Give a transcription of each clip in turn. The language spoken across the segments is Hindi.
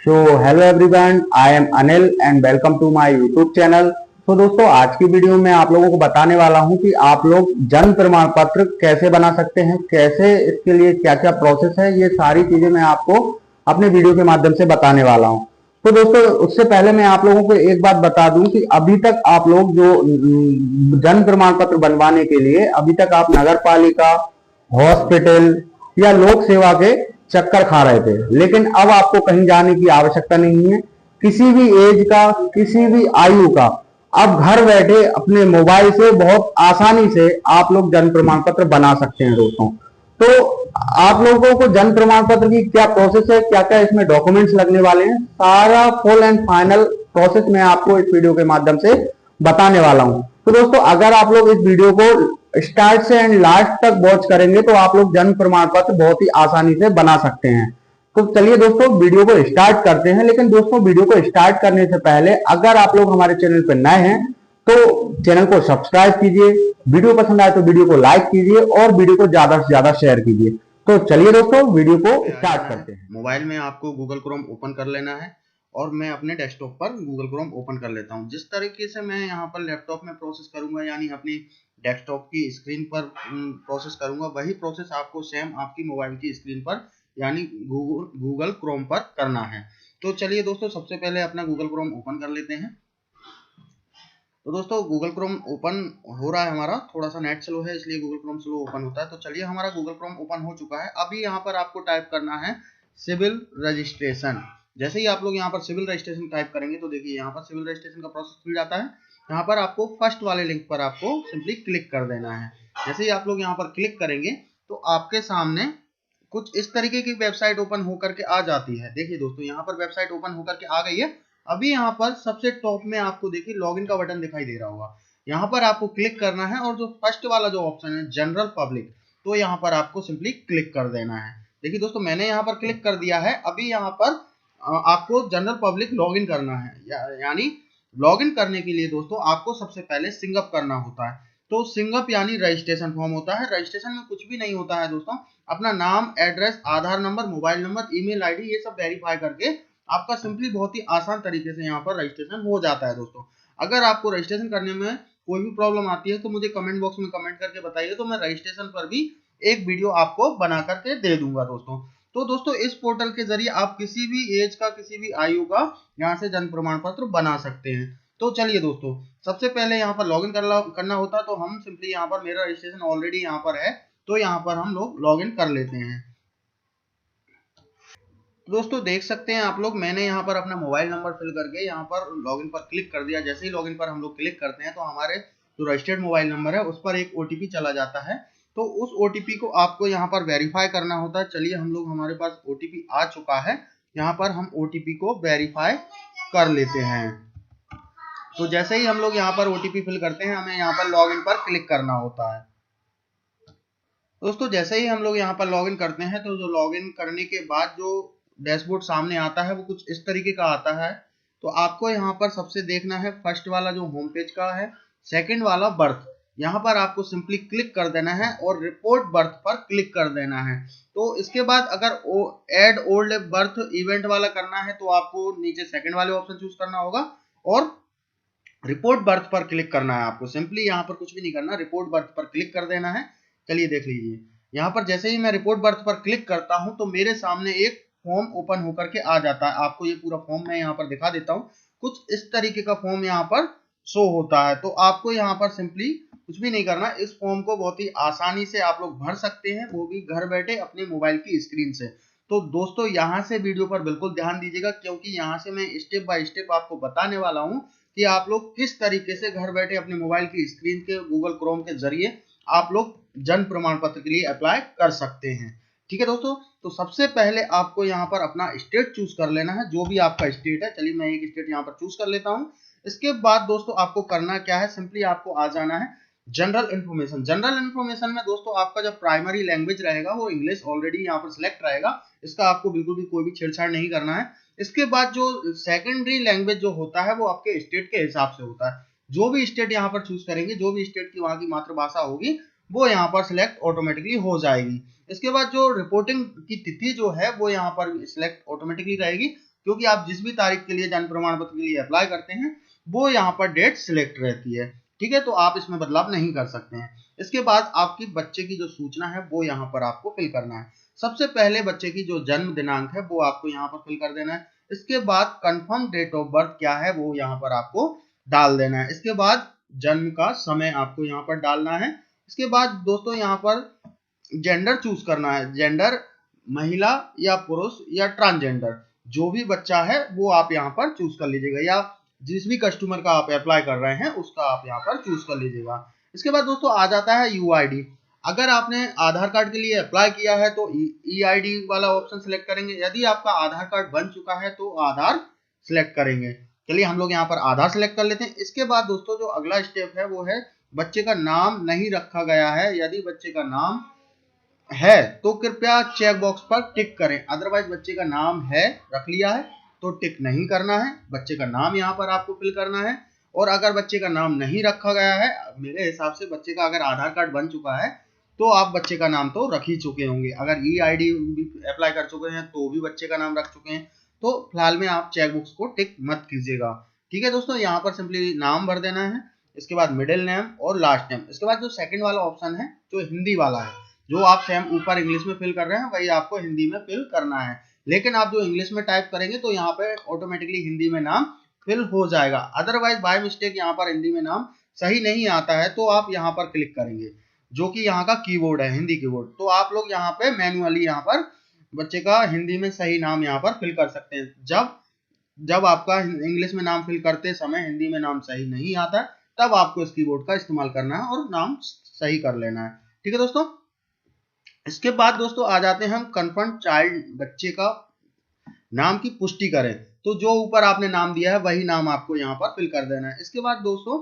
So hello everyone, I am Anil and welcome to my YouTube channel. तो दोस्तों, आज की वीडियो में आप लोगों को बताने वाला हूं कि आप लोग जन्म प्रमाण पत्र कैसे बना सकते हैं, कैसे इसके लिए क्या क्या प्रोसेस है, ये सारी चीजें मैं आपको अपने वीडियो के माध्यम से बताने वाला हूं। तो दोस्तों, उससे पहले मैं आप लोगों को एक बात बता दूं कि अभी तक आप लोग जो जन्म प्रमाण पत्र बनवाने के लिए अभी तक आप नगर पालिका, हॉस्पिटल या लोक सेवा के चक्कर खा रहे थे, लेकिन अब आपको कहीं जाने की आवश्यकता नहीं है। किसी भी एज का, किसी भी आयु का, अब घर बैठे अपने मोबाइल से बहुत आसानी से आप लोग जन्म प्रमाण पत्र बना सकते हैं दोस्तों। तो आप लोगों को जन्म प्रमाण पत्र की क्या प्रोसेस है, क्या क्या इसमें डॉक्यूमेंट्स लगने वाले हैं, सारा फुल एंड फाइनल प्रोसेस मैं आपको इस वीडियो के माध्यम से बताने वाला हूं। तो दोस्तों, अगर आप लोग इस वीडियो को स्टार्ट से एंड लास्ट तक वॉच करेंगे तो आप लोग जन्म प्रमाण पत्र बहुत ही आसानी से बना सकते हैं। तो चलिए दोस्तों, वीडियो को स्टार्ट करते हैं। लेकिन दोस्तों, वीडियो को स्टार्ट करने से पहले अगर आप लोग हमारे चैनल पर नए हैं तो चैनल को सब्सक्राइब कीजिए, वीडियो पसंद आए तो वीडियो को लाइक कीजिए और वीडियो को ज्यादा से ज्यादा शेयर कीजिए। तो चलिए दोस्तों, वीडियो को स्टार्ट करते हैं। मोबाइल में आपको गूगल क्रोम ओपन कर लेना है और मैं अपने डेस्कटॉप पर गूगल क्रोम ओपन कर लेता हूं। जिस तरीके से मैं यहां पर लैपटॉप में प्रोसेस करूंगा, यानी अपनी डेस्कटॉप की स्क्रीन पर प्रोसेस करूंगा, वही प्रोसेस आपको सेम आपकी मोबाइल की स्क्रीन पर यानी गूगल क्रोम पर करना है। तो चलिए दोस्तों, सबसे पहले अपना गूगल क्रोम ओपन कर लेते हैं। तो दोस्तों, गूगल क्रोम ओपन हो रहा है हमारा, थोड़ा सा नेट स्लो है इसलिए गूगल क्रोम स्लो ओपन होता है। तो चलिए, हमारा गूगल क्रोम ओपन हो चुका है। अभी यहाँ पर आपको टाइप करना है सिविल रजिस्ट्रेशन। जैसे ही आप लोग यहाँ पर सिविल रजिस्ट्रेशन टाइप करेंगे तो देखिए यहाँ पर सिविल रजिस्ट्रेशन का प्रोसेस खुल जाता है। यहाँ पर आपको फर्स्ट वाले लिंक पर आपको सिंपली क्लिक कर देना है। जैसे ही आप लोग यहाँ पर क्लिक करेंगे तो आपके सामने कुछ इस तरीके की वेबसाइट ओपन होकर के आ जाती है। देखिए दोस्तों, यहाँ पर वेबसाइट ओपन होकर के आ गई है। अभी यहाँ पर सबसे टॉप में आपको देखिए लॉगिन का बटन दिखाई दे रहा होगा, यहाँ पर आपको क्लिक करना है और जो फर्स्ट वाला जो ऑप्शन है जनरल पब्लिक, तो यहाँ पर आपको सिंपली क्लिक कर देना है। देखिए दोस्तों, मैंने यहाँ पर क्लिक कर दिया है। अभी यहाँ पर आपको जनरल पब्लिक लॉगिन करना है, यानी लॉगिन करने के लिए दोस्तों आपको सबसे पहले सिंगअप करना होता है। तो सिंगअप यानी रजिस्ट्रेशन फॉर्म होता है। रजिस्ट्रेशन में कुछ भी नहीं होता है दोस्तों, अपना नाम, address, Aadhaar number, mobile number, email ID, ये सब वेरीफाई करके आपका सिंपली बहुत ही आसान तरीके से यहाँ पर रजिस्ट्रेशन हो जाता है दोस्तों। अगर आपको रजिस्ट्रेशन करने में कोई भी प्रॉब्लम आती है तो मुझे कमेंट बॉक्स में कमेंट करके बताइए, तो मैं रजिस्ट्रेशन पर भी एक वीडियो आपको बना करके दे दूंगा दोस्तों। तो दोस्तों, इस पोर्टल के जरिए आप किसी भी एज का, किसी भी आयु का यहाँ से जन्म प्रमाण पत्र बना सकते हैं। तो चलिए दोस्तों, सबसे पहले यहाँ पर लॉगिन करना होता है। तो हम सिंपली यहाँ पर, मेरा रजिस्ट्रेशन ऑलरेडी यहाँ पर है, तो यहाँ पर हम लोग लॉगिन कर लेते हैं। दोस्तों, देख सकते हैं आप लोग, मैंने यहाँ पर अपना मोबाइल नंबर फिल करके यहाँ पर लॉगिन पर क्लिक कर दिया। जैसे ही लॉगिन पर हम लोग क्लिक करते हैं तो हमारे जो रजिस्टर्ड मोबाइल नंबर है उस पर एक ओटीपी चला जाता है। तो उस ओटीपी को आपको यहाँ पर वेरीफाई करना होता है। चलिए, हम लोग, हमारे पास ओटीपी आ चुका है, यहाँ पर हम ओटीपी को वेरीफाई कर लेते हैं। तो जैसे ही हम लोग यहाँ पर ओटीपी फिल करते हैं, हमें यहाँ पर लॉगिन पर क्लिक करना होता है। दोस्तों, जैसे ही हम लोग यहाँ पर लॉगिन करते हैं तो जो लॉगिन करने के बाद जो डैशबोर्ड सामने आता है वो कुछ इस तरीके का आता है। तो आपको यहाँ पर सबसे देखना है फर्स्ट वाला जो होम पेज का है, सेकंड वाला बर्थ, यहाँ पर आपको सिंपली क्लिक कर देना है और रिपोर्ट बर्थ पर क्लिक कर देना है। तो इसके बाद अगर एड ओल्ड बर्थ इवेंट वाला करना है तो आपको नीचे सेकंड वाले ऑप्शन चूज करना होगा और रिपोर्ट बर्थ पर क्लिक करना है। आपको सिंपली यहाँ पर कुछ भी नहीं करना, रिपोर्ट बर्थ पर क्लिक कर देना है। चलिए देख लीजिए, यहाँ पर जैसे ही मैं रिपोर्ट बर्थ पर क्लिक करता हूं तो मेरे सामने एक फॉर्म ओपन होकर के आ जाता है। आपको ये पूरा फॉर्म मैं यहाँ पर दिखा देता हूँ। कुछ इस तरीके का फॉर्म यहाँ पर शो होता है। तो आपको यहाँ पर सिंपली कुछ भी नहीं करना, इस फॉर्म को बहुत ही आसानी से आप लोग भर सकते हैं, वो भी घर बैठे अपने मोबाइल की स्क्रीन से। तो दोस्तों, यहाँ से वीडियो पर बिल्कुल ध्यान दीजिएगा, क्योंकि यहाँ से मैं स्टेप बाय स्टेप आपको बताने वाला हूँ कि आप लोग किस तरीके से घर बैठे अपने मोबाइल की स्क्रीन के गूगल क्रोम के जरिए आप लोग जन्म प्रमाण पत्र के लिए अप्लाई कर सकते हैं। ठीक है दोस्तों, तो सबसे पहले आपको यहाँ पर अपना स्टेट चूज कर लेना है, जो भी आपका स्टेट है। चलिए, मैं एक स्टेट यहाँ पर चूज कर लेता हूँ। इसके बाद दोस्तों आपको करना क्या है, सिंपली आपको आ जाना है जनरल इन्फॉर्मेशन। जनरल इन्फॉर्मेशन में दोस्तों आपका जब प्राइमरी लैंग्वेज रहेगा वो इंग्लिश ऑलरेडी यहाँ पर सिलेक्ट रहेगा, इसका आपको बिल्कुल भी कोई भी छेड़छाड़ नहीं करना है। इसके बाद जो सेकेंडरी लैंग्वेज जो होता है वो आपके स्टेट के हिसाब से होता है। जो भी स्टेट यहाँ पर चूज करेंगे, जो भी स्टेट की वहां की मातृभाषा होगी, वो यहाँ पर सिलेक्ट ऑटोमेटिकली हो जाएगी। इसके बाद जो रिपोर्टिंग की तिथि जो है वो यहाँ पर सिलेक्ट ऑटोमेटिकली रहेगी। क्योंकि आप जिस भी तारीख के लिए जन्म प्रमाण पत्र के लिए अप्लाई करते हैं वो यहाँ पर डेट सिलेक्ट रहती है। ठीक है, तो आप इसमें बदलाव नहीं कर सकते हैं। इसके बाद आपकी बच्चे की जो सूचना है वो यहाँ पर आपको फिल करना है। सबसे पहले बच्चे की जो जन्म दिनांक है वो आपको यहाँ पर फिल कर देना है। इसके बाद कंफर्म डेट ऑफ बर्थ क्या है वो यहाँ पर आपको डाल देना है। इसके बाद जन्म का समय आपको यहाँ पर डालना है। इसके बाद दोस्तों यहाँ पर जेंडर चूज करना है, जेंडर महिला या पुरुष या ट्रांसजेंडर, जो भी बच्चा है वो आप यहाँ पर चूज कर लीजिएगा, या जिस भी कस्टमर का आप अप्लाई कर रहे हैं उसका आप यहाँ पर चूज कर लीजिएगा। इसके बाद दोस्तों आ जाता है यूआईडी। अगर आपने आधार कार्ड के लिए अप्लाई किया है तो ईआईडी वाला ऑप्शन सिलेक्ट करेंगे। यदि आपका आधार कार्ड बन चुका है तो आधार सिलेक्ट करेंगे। चलिए हम लोग यहाँ पर आधार सिलेक्ट कर लेते हैं। इसके बाद दोस्तों जो अगला स्टेप है वो है बच्चे का नाम नहीं रखा गया है। यदि बच्चे का नाम है तो कृपया चेक बॉक्स पर टिक करें, अदरवाइज बच्चे का नाम है रख लिया है तो टिक नहीं करना है, बच्चे का नाम यहाँ पर आपको फिल करना है। और अगर बच्चे का नाम नहीं रखा गया है, मेरे हिसाब से बच्चे का अगर आधार कार्ड बन चुका है तो आप बच्चे का नाम तो रख ही चुके होंगे। अगर ईआईडी भी अप्लाई कर चुके हैं तो भी बच्चे का नाम रख चुके हैं, तो फिलहाल में आप चेक बॉक्स को टिक मत कीजिएगा। ठीक है दोस्तों, यहाँ पर सिंपली नाम भर देना है। इसके बाद मिडिल नेम और लास्ट नेम। इसके बाद जो सेकंड वाला ऑप्शन है जो हिंदी वाला है, जो आप सेम ऊपर इंग्लिश में फिल कर रहे हैं वही आपको हिंदी में फिल करना है। लेकिन आप जो इंग्लिश में टाइप करेंगे तो यहाँ पे ऑटोमेटिकली हिंदी में नाम फिल हो जाएगा। अदरवाइज बाय मिस्टेक यहाँ पर हिंदी में नाम सही नहीं आता है तो आप यहाँ पर क्लिक करेंगे, जो कि यहाँ का कीबोर्ड है हिंदी कीबोर्ड, तो आप लोग यहाँ पे मैन्युअली यहाँ पर बच्चे का हिंदी में सही नाम यहाँ पर फिल कर सकते हैं। जब आपका इंग्लिश में नाम फिल करते समय हिंदी में नाम सही नहीं आता है तब आपको इस कीबोर्ड का इस्तेमाल करना है और नाम सही कर लेना है। ठीक है दोस्तों, इसके बाद दोस्तों आ जाते हैं हम कन्फर्म चाइल्ड, बच्चे का नाम की पुष्टि करें। तो जो ऊपर आपने नाम दिया है वही नाम आपको यहाँ पर फिल कर देना है। इसके बाद दोस्तों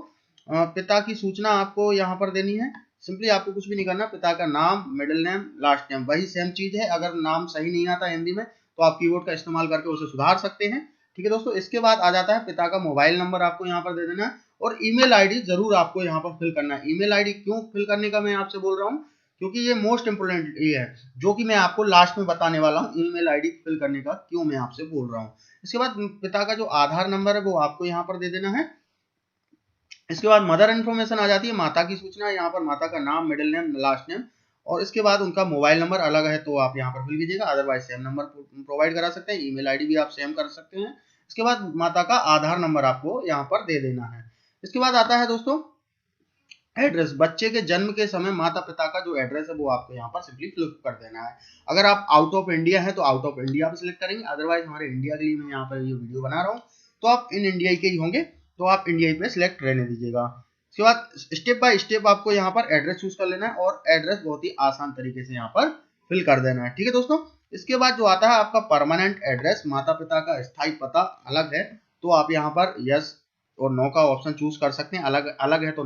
पिता की सूचना आपको यहाँ पर देनी है। सिंपली आपको कुछ भी नहीं करना, पिता का नाम, मिडिल नेम, लास्ट नेम, वही सेम चीज है। अगर नाम सही नहीं आता हिंदी में तो आप कीबोर्ड का इस्तेमाल करके उसे सुधार सकते हैं। ठीक है दोस्तों, इसके बाद आ जाता है पिता का मोबाइल नंबर आपको यहाँ पर दे देना है और ईमेल आईडी जरूर आपको यहाँ पर फिल करना है। ईमेल आईडी क्यों फिल करने का मैं आपसे बोल रहा हूँ, क्योंकि ये मोस्ट इंपोर्टेंट ये है, जो कि मैं आपको लास्ट में बताने वाला हूँ ईमेल आईडी फिल करने का क्यों मैं आपसे बोल रहा हूँ। इसके बाद पिता का जो आधार नंबर है वो आपको यहाँ पर दे देना है। इसके बाद मदर इन्फॉर्मेशन आ जाती है, माता की सूचना। यहाँ पर माता का नाम, मिडिल नेम, लास्ट नेम, और इसके बाद उनका मोबाइल नंबर अलग है तो आप यहाँ पर फिल कीजिएगा, अदरवाइज सेम नंबर प्रोवाइड करा सकते हैं। ईमेल आईडी भी आप सेम कर सकते हैं। इसके बाद माता का आधार नंबर आपको यहाँ पर दे देना है। इसके बाद आता है दोस्तों एड्रेस। बच्चे के जन्म के समय माता पिता का जो एड्रेस है वो आपको यहाँ पर सिंपली फिल कर देना है। अगर आप आउट ऑफ इंडिया है तो आउट ऑफ इंडिया पे सिलेक्ट करेंगे, अदरवाइज हमारे इंडिया के लिए मैं यहाँ पर ये वीडियो बना रहा हूँ तो आप इन इंडिया के ही होंगे तो आप इंडिया पे सिलेक्ट रहने दीजिएगा। इसके बाद स्टेप बाय स्टेप आपको यहाँ पर एड्रेस चूज कर लेना है और एड्रेस बहुत ही आसान तरीके से यहाँ पर फिल कर देना है। ठीक है दोस्तों, इसके बाद जो आता है आपका परमानेंट एड्रेस, माता पिता का स्थायी पता अलग है तो आप यहाँ पर यस और नो का ऑप्शन चूज कर सकते हैं। अलग अलग है तो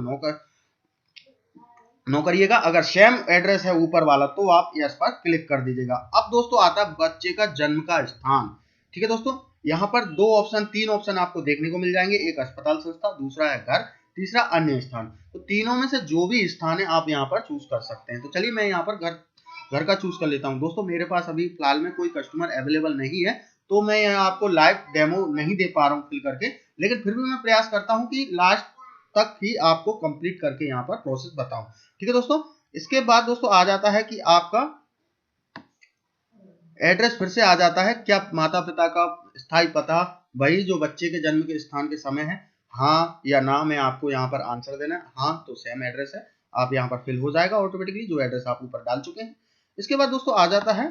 नो करिएगा, अगर सेम एड्रेस है ऊपर वाला तो आप यस पर क्लिक कर दीजिएगा। अब दोस्तों आता है बच्चे का जन्म का स्थान। ठीक है दोस्तों, यहाँ पर तीन ऑप्शन आपको देखने को मिल जाएंगे, एक अस्पताल संस्था, दूसरा है घर, तीसरा अन्य स्थान। तो तीनों में से जो भी स्थान है आप यहाँ पर चूज कर सकते हैं। तो चलिए मैं यहाँ पर घर का चूज कर लेता हूँ। दोस्तों मेरे पास अभी फिलहाल में कोई कस्टमर अवेलेबल नहीं है तो मैं यहाँ आपको लाइव डेमो नहीं दे पा रहा हूँ फिल करके, लेकिन फिर भी मैं प्रयास करता हूँ कि लास्ट तक ही आपको कंप्लीट करके यहाँ पर प्रोसेस बताऊं। ठीक है दोस्तों, इसके बाद दोस्तों आ जाता है कि आपका एड्रेस फिर से आ जाता है, क्या माता पिता का स्थायी पता वही जो बच्चे के जन्म के स्थान के समय है, हाँ या ना में आपको यहाँ पर आंसर देना है। हाँ तो सेम एड्रेस है, आप यहाँ पर फिल हो जाएगा ऑटोमेटिकली जो एड्रेस आप ऊपर डाल चुके हैं। इसके बाद दोस्तों आ जाता है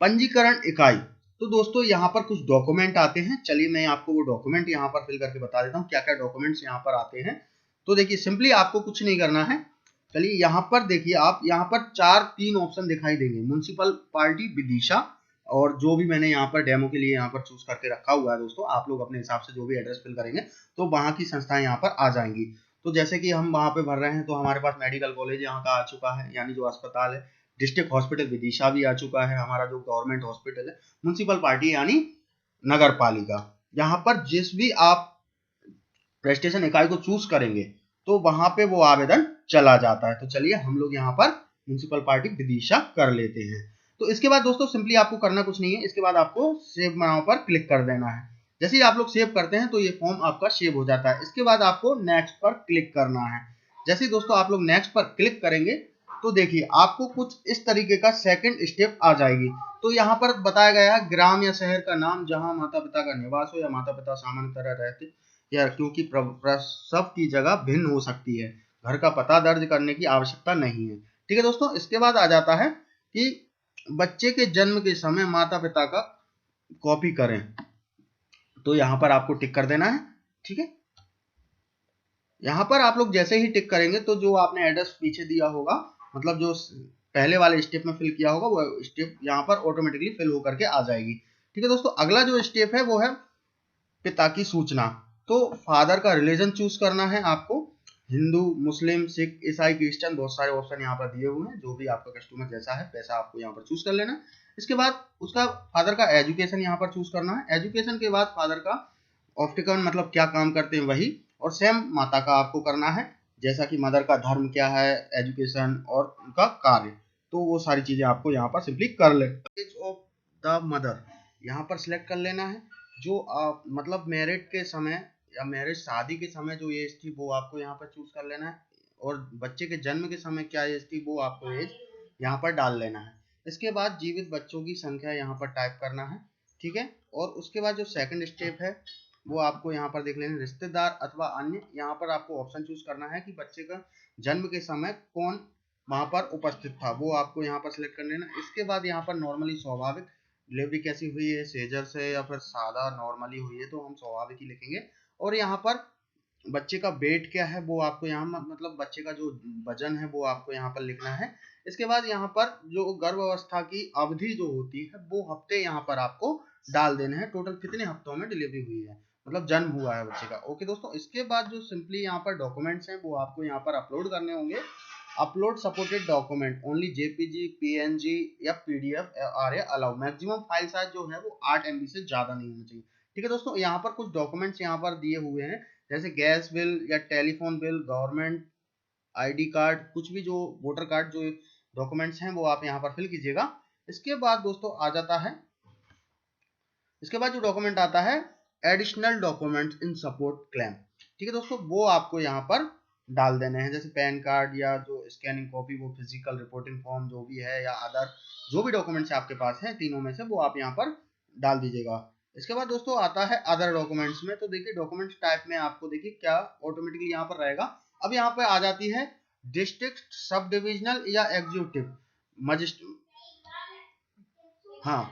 पंजीकरण इकाई। तो दोस्तों यहाँ पर कुछ डॉक्यूमेंट आते हैं, चलिए मैं आपको वो डॉक्यूमेंट यहाँ पर फिल करके बता देता हूँ क्या क्या डॉक्यूमेंट्स यहाँ पर आते हैं। तो देखिए सिंपली आपको कुछ नहीं करना है। चलिए यहाँ पर देखिए, आप यहाँ पर तीन ऑप्शन दिखाई देंगे, म्युनिसिपल पार्टी विदिशा, और जो भी मैंने यहाँ पर डेमो के लिए यहाँ पर चूज करके रखा हुआ है दोस्तों, आप लोग अपने हिसाब से जो भी एड्रेस फिल करेंगे तो वहाँ की संस्थाएं यहाँ पर आ जाएंगी। तो जैसे कि हम वहाँ पे भर रहे हैं तो हमारे पास मेडिकल कॉलेज यहाँ का आ चुका है, यानी जो अस्पताल है, डिस्ट्रिक्ट हॉस्पिटल विदिशा भी आ चुका है, हमारा जो गवर्नमेंट हॉस्पिटल है, म्युनिसिपल पार्टी यानी नगर पालिका। यहाँ पर जिस भी आप रजिस्ट्रेशन इकाई को चूज करेंगे तो वहां पे वो आवेदन चला जाता है। तो चलिए हम लोग यहाँ पर म्युनिसिपल पार्टी विदिशा कर लेते हैं। तो इसके बाद दोस्तों सिंपली आपको करना कुछ नहीं है, इसके बाद आपको सेव नाउ पर क्लिक कर देना है। जैसे ही आप लोग सेव करते हैं तो ये फॉर्म आपका सेव हो जाता है। इसके बाद आपको नेक्स्ट पर क्लिक करना है। जैसे ही दोस्तों आप लोग नेक्स्ट पर क्लिक करेंगे तो देखिए आपको कुछ इस तरीके का सेकंड स्टेप आ जाएगी। तो यहाँ पर बताया गया है ग्राम या शहर का नाम जहाँ माता पिता का निवास हो या माता पिता सामान्य तरह रहते या क्योंकि प्रसव की जगह भिन्न हो सकती है, घर का पता दर्ज करने की आवश्यकता नहीं है। ठीक है दोस्तों, इसके बाद आ जाता है कि बच्चे के जन्म के समय माता पिता का कॉपी करें, तो यहाँ पर आपको टिक कर देना है। ठीक है, यहाँ पर आप लोग जैसे ही टिक करेंगे तो जो आपने एड्रेस पीछे दिया होगा, मतलब जो पहले वाले स्टेप में फिल किया होगा, वो स्टेप यहाँ पर ऑटोमेटिकली फिल होकर के आ जाएगी। ठीक है दोस्तों, अगला जो स्टेप है वो है पिता की सूचना। तो फादर का रिलीजन चूज करना है आपको, हिंदू, मुस्लिम, सिख, ईसाई, क्रिश्चियन, बहुत सारे ऑप्शन यहाँ पर दिए हुए हैं, जो भी आपका कस्टमर जैसा है वैसा आपको यहाँ पर चूज कर लेना। इसके बाद उसका फादर का एजुकेशन यहाँ पर चूज करना है। एजुकेशन के बाद फादर का ऑप्टिकल मतलब क्या काम करते हैं वही, और सेम माता का आपको करना है, जैसा कि मदर का धर्म क्या है, एजुकेशन और उनका कार्य, तो वो सारी चीजें आपको यहाँ पर सिंपली कर ले। एज ऑफ द मदर यहाँ पर सिलेक्ट कर लेना है। जो मतलब मैरिड के समय या मैरिज शादी के समय जो एज थी वो आपको यहाँ पर चूज कर लेना है, और बच्चे के जन्म के समय क्या एज थी वो आपको एज यहाँ पर डाल लेना है। इसके बाद जीवित बच्चों की संख्या यहाँ पर टाइप करना है। ठीक है, और उसके बाद जो सेकंड स्टेप है वो आपको यहाँ पर देख लेना, रिश्तेदार अथवा अन्य, यहाँ पर आपको ऑप्शन चूज करना है कि बच्चे का जन्म के समय कौन वहां पर उपस्थित था, वो आपको यहाँ पर सिलेक्ट कर लेना। इसके बाद यहाँ पर नॉर्मली स्वाभाविक डिलीवरी कैसी हुई है, सेजर से या फिर सादा नॉर्मली हुई है, तो हम स्वाभाविक ही लिखेंगे। और यहाँ पर बच्चे का वेट क्या है वो आपको यहाँ मतलब बच्चे का जो वजन है वो आपको यहाँ पर लिखना है। इसके बाद यहाँ पर जो गर्भावस्था की अवधि जो होती है वो हफ्ते यहाँ पर आपको डाल देने हैं, टोटल कितने हफ्तों में डिलीवरी हुई है, मतलब जन्म हुआ है बच्चे का। ओके दोस्तों, इसके बाद जो सिंपली यहाँ पर डॉक्यूमेंट्स हैं वो आपको यहाँ पर अपलोड करने होंगे। Upload supported document only JPG, PNG या PDF are allow. Maximum file size जो है वो 8 MB से ज्यादा नहीं होना चाहिए। ठीक है दोस्तों, यहाँ पर कुछ डॉक्यूमेंट्स यहाँ पर दिए हुए हैं, जैसे गैस बिल या telephone bill, government ID card, कुछ भी जो वोटर कार्ड जो डॉक्यूमेंट्स हैं वो आप यहाँ पर फिल कीजिएगा। इसके बाद दोस्तों आ जाता है, इसके बाद जो डॉक्यूमेंट आता है additional document in support claim. ठीक है दोस्तों, वो आपको यहाँ पर डाल देने हैं, जैसे पैन कार्ड या जो स्कैनिंग कॉपी, वो फिजिकल रिपोर्टिंग फॉर्म जो भी है, या अदर जो भी डॉक्यूमेंट्स आपके पास हैं तीनों में से वो आप यहाँ पर डाल दीजिएगा। इसके बाद दोस्तों आता है अदर डॉक्यूमेंट्स में, तो देखिए डॉक्यूमेंट्स टाइप में आपको देखिए क्या ऑटोमेटिकली यहाँ पर रहेगा। अब यहाँ पे आ जाती है डिस्ट्रिक्ट, सब डिविजनल या एग्जीक्यूटिव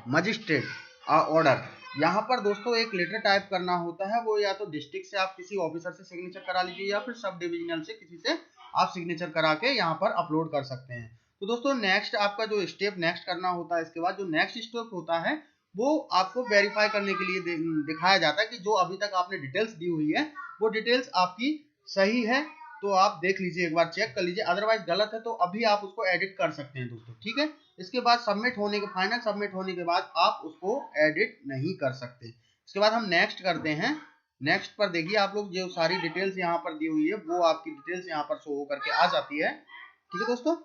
मजिस्ट्रेट ऑर्डर। यहाँ पर दोस्तों एक लेटर टाइप करना होता है, वो या तो डिस्ट्रिक्ट से आप किसी ऑफिसर से सिग्नेचर करा लीजिए या फिर सब डिविजनल से किसी से आप सिग्नेचर करा के यहाँ पर अपलोड कर सकते हैं। तो दोस्तों नेक्स्ट आपका जो स्टेप नेक्स्ट करना होता है, इसके बाद जो नेक्स्ट स्टेप होता है वो आपको वेरीफाई करने के लिए दिखाया जाता है कि जो अभी तक आपने डिटेल्स दी हुई है वो डिटेल्स आपकी सही है, तो आप देख लीजिए, एक बार चेक कर लीजिए, अदरवाइज गलत है तो अभी आप उसको एडिट कर सकते हैं दोस्तों। ठीक है, इसके बाद सबमिट होने के फाइनल सबमिट होने के बाद आप उसको एडिट नहीं कर सकते। इसके बाद हम नेक्स्ट करते हैं। नेक्स्ट पर देखिए आप लोग जो सारी डिटेल्स यहाँ पर दी हुई है वो आपकी डिटेल्स यहाँ पर शो होकर के आ जाती है। ठीक है दोस्तों,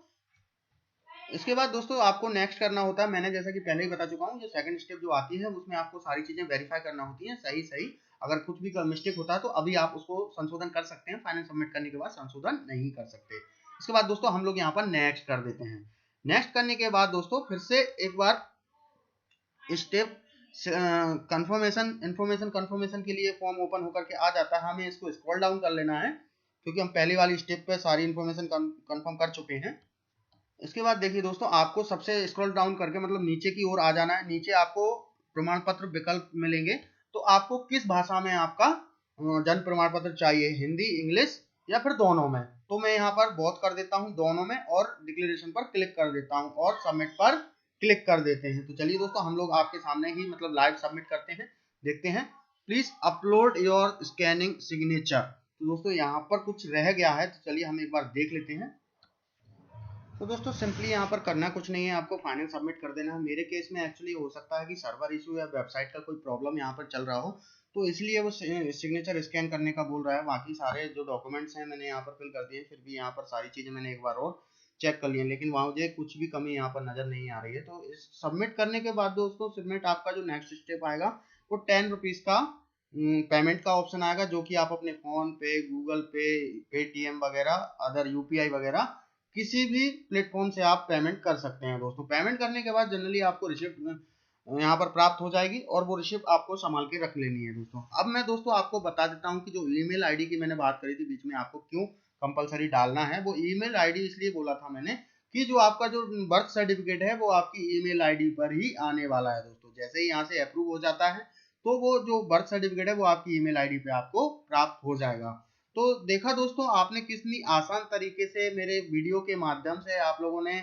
इसके बाद दोस्तों आपको नेक्स्ट करना होता है, मैंने जैसा कि पहले ही बता चुका हूँ, जो सेकंड स्टेप जो आती है उसमें आपको सारी चीजें वेरीफाई करना होती हैं सही। अगर कुछ भी मिस्टेक होता है तो अभी आप उसको संशोधन कर सकते हैं, फाइनल सबमिट करने के बाद संशोधन नहीं कर सकते। इसके बाद दोस्तों हम लोग यहाँ पर नेक्स्ट कर देते हैं। नेक्स्ट करने के बाद दोस्तों फिर से एक बार स्टेप कंफर्मेशन के लिए फॉर्म ओपन होकर के आ जाता है, हमें इसको स्क्रॉल डाउन कर लेना है क्योंकि हम पहली वाली स्टेप पे सारी इंफॉर्मेशन कंफर्म कर चुके हैं। इसके बाद देखिए दोस्तों आपको सबसे स्क्रॉल डाउन करके मतलब नीचे की ओर आ जाना है। नीचे आपको प्रमाण पत्र विकल्प मिलेंगे, तो आपको किस भाषा में आपका जन्म प्रमाण पत्र चाहिए, हिंदी, इंग्लिश या फिर दोनों में। तो मैं यहाँ पर बहुत कर देता हूँ दोनों में, और डिक्लेरेशन पर क्लिक कर देता हूँ और सबमिट पर क्लिक कर देते हैं। तो चलिए दोस्तों हम लोग आपके सामने ही मतलब लाइव सबमिट करते हैं, देखते हैं। Please upload your scanning signature. तो दोस्तों यहाँ पर कुछ रह गया है, तो चलिए हम एक बार देख लेते हैं। तो दोस्तों सिंपली यहाँ पर करना कुछ नहीं है, आपको फाइनल सबमिट कर देना है। मेरे केस में एक्चुअली हो सकता है कि सर्वर इशू या वेबसाइट का कोई प्रॉब्लम यहाँ पर चल रहा हो, तो इसलिए वो सिग्नेचर स्कैन करने का बोल रहा है। बाकी सारे जो डॉक्यूमेंट्स हैं मैंने यहाँ पर फिल कर दिए, फिर भी यहाँ पर सारी चीजें मैंने एक बार और चेक कर लिए, लेकिन वहाँ मुझे कुछ भी कमी यहाँ पर नजर नहीं आ रही है। तो इस सबमिट करने के बाद दोस्तों, सबमिट आपका जो नेक्स्ट स्टेप आएगा वो 10 रुपीज का पेमेंट का ऑप्शन आएगा, जो कि आप अपने फोन पे, गूगल पे, पेटीएम वगैरह, अदर यूपीआई वगैरह किसी भी प्लेटफॉर्म से आप पेमेंट कर सकते हैं दोस्तों। पेमेंट करने के बाद जनरली आपको रिसिप्ट यहाँ पर प्राप्त हो जाएगी और वो रिसिप्ट आपको संभाल के रख लेनी है दोस्तों। अब मैं दोस्तों आपको बता देता हूँ कि जो ईमेल आईडी की मैंने बात करी थी बीच में, आपको क्यों कंपलसरी डालना है। वो ईमेल आईडी इसलिए बोला था मैंने कि जो आपका जो बर्थ सर्टिफिकेट है वो आपकी ईमेल आईडी पर ही आने वाला है दोस्तों। जैसे ही यहाँ से अप्रूव हो जाता है तो वो जो बर्थ सर्टिफिकेट है वो आपकी ईमेल आईडी पे आपको प्राप्त हो जाएगा। तो देखा दोस्तों आपने कितनी आसान तरीके से मेरे वीडियो के माध्यम से आप लोगों ने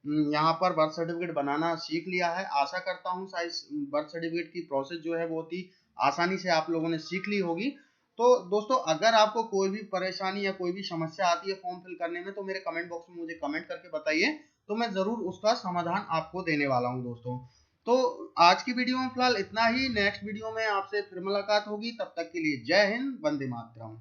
यहाँ पर बर्थ सर्टिफिकेट बनाना सीख लिया है। आशा करता हूँ शायद बर्थ सर्टिफिकेट की प्रोसेस जो है बहुत ही आसानी से आप लोगों ने सीख ली होगी। तो दोस्तों अगर आपको कोई भी परेशानी या कोई भी समस्या आती है फॉर्म फिल करने में, तो मेरे कमेंट बॉक्स में मुझे कमेंट करके बताइए, तो मैं जरूर उसका समाधान आपको देने वाला हूँ दोस्तों। तो आज की वीडियो में फिलहाल इतना ही। नेक्स्ट वीडियो में आपसे फिर मुलाकात होगी, तब तक के लिए जय हिंद, वंदे मातरम।